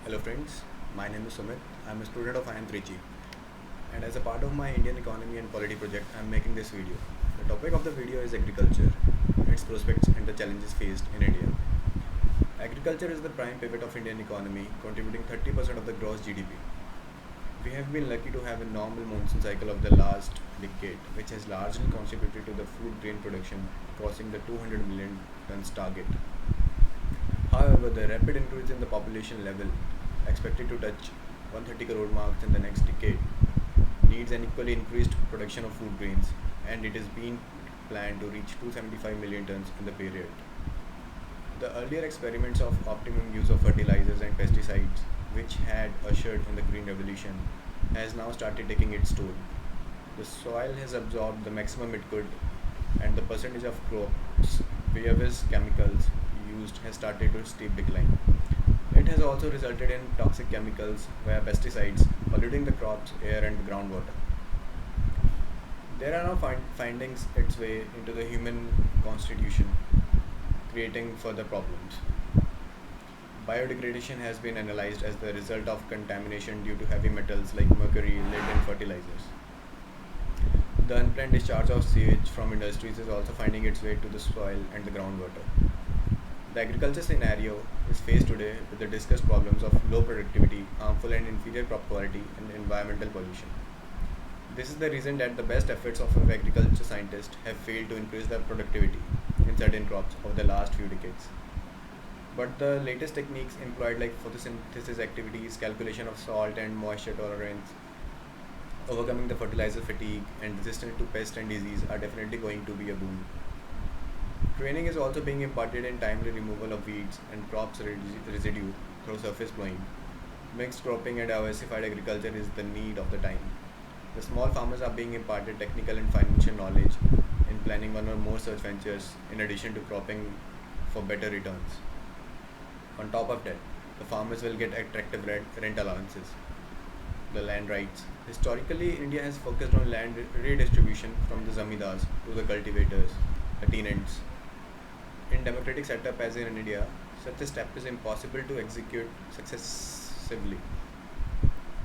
Hello friends, my name is Sumit. I'm a student of IM3G, and as a part of my Indian economy and polity project, I'm making this video. The topic of the video is agriculture, its prospects and the challenges faced in India. Agriculture is the prime pivot of Indian economy, contributing 30% of the gross GDP. We have been lucky to have a normal monsoon cycle of the last decade, which has largely contributed to the food grain production, crossing the 200 million tons target. However, the rapid increase in the population level, expected to touch 130 crore marks in the next decade, needs an equally increased production of food grains, and it is being planned to reach 275 million tons in the period. The earlier experiments of optimum use of fertilizers and pesticides, which had ushered in the green revolution, has now started taking its toll. The soil has absorbed the maximum it could, and the percentage of crops where these chemicals used has started to steep decline. It has also resulted in toxic chemicals via pesticides polluting the crops, air, and groundwater. There are now findings its way into the human constitution, creating further problems. Biodegradation has been analyzed as the result of contamination due to heavy metals like mercury, lead, and fertilizers. The unplanned discharge of sewage from industries is also finding its way to the soil and the groundwater. The agriculture scenario is faced today with the discussed problems of low productivity, harmful and inferior crop quality, and environmental pollution. This is the reason that the best efforts of agriculture scientists have failed to increase the productivity in certain crops over the last few decades. But the latest techniques employed like photosynthesis activities, calculation of salt and moisture tolerance, overcoming the fertilizer fatigue, and resistance to pest and disease are definitely going to be a boon. Training is also being imparted in timely removal of weeds and crops residue through surface plowing. Mixed cropping and diversified agriculture is the need of the time. The small farmers are being imparted technical and financial knowledge in planning one or more such ventures in addition to cropping for better returns. On top of that, the farmers will get attractive rent allowances, the land rights. Historically, India has focused on land redistribution from the zamindars to the cultivators, the tenants. In democratic setup as in India, such a step is impossible to execute successively.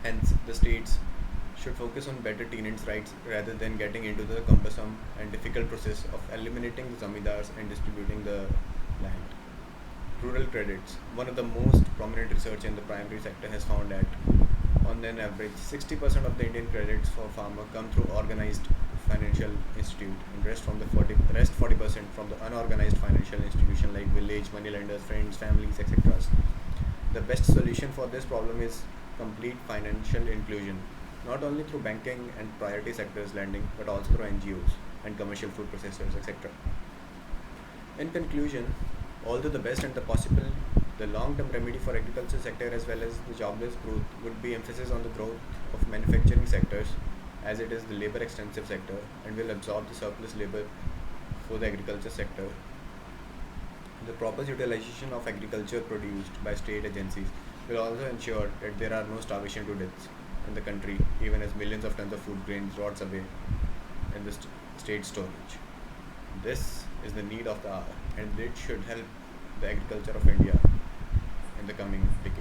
Hence, the states should focus on better tenants' rights rather than getting into the cumbersome and difficult process of eliminating the zamindars and distributing the land. Rural credits. One of the most prominent research in the primary sector has found that on an average 60% of the Indian credits for farmer come through organized financial institute and rest 40% from the unorganized financial institution like village money lenders, friends, families, etc. The best solution for this problem is complete financial inclusion, not only through banking and priority sectors lending but also through NGOs and commercial food processors, etc. In conclusion, although the best and the possible, the long-term remedy for agriculture sector as well as the jobless growth would be emphasis on the growth of manufacturing sectors as it is the labor extensive sector and will absorb the surplus labor for the agriculture sector. The proper utilization of agriculture produced by state agencies will also ensure that there are no starvation to deaths in the country even as millions of tons of food grains rots away in the state storage. This is the need of the hour and it should help the agriculture of India in the coming decade.